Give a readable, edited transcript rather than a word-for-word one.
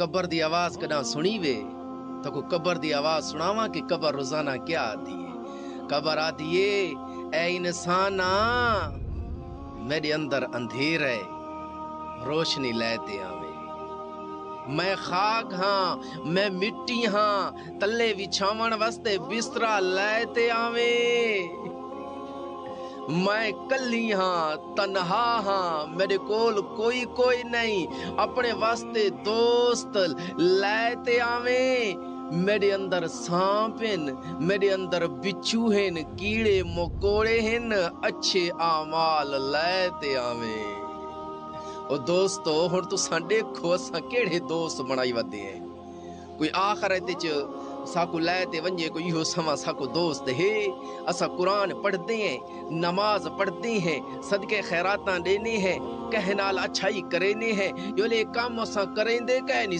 قبر دی آواز کداں سنی وے تو کو قبر دی آواز سناواں کہ قبر روزانہ کیا آتی ہے۔ قبر آتی ہے اے انسانا میرے اندر اندھیر ہے روشنی لیتے آویں، میں خاک ہاں میں مٹی ہاں تلے وچھاون واسطے بسترا لیتے آویں، میں کلی ہاں تنہا ہاں میرے کول کوئی نہیں اپنے واسطے دوست لیتے آویں، میرے اندر سانپ ہیں میرے اندر بچھو ہیں کیڑے مکوڑے ہیں اچھے اعمال لیتے آویں۔ او دوستو ہن تساں دیکھو اساں کیڑے دوست بنائی ودے ہیں، کوئی آخرت وچ ساکو لے تے ونجے کوئی یہو سما ساکو دوست ہے، اسا قرآن پڑھتے ہیں نماز پڑھتے ہیں صدقے خیراتاں دینے ہیں کہہ نال اچھائی کرینے ہیں، یو لے کام اسا کریں دے کہ نہیں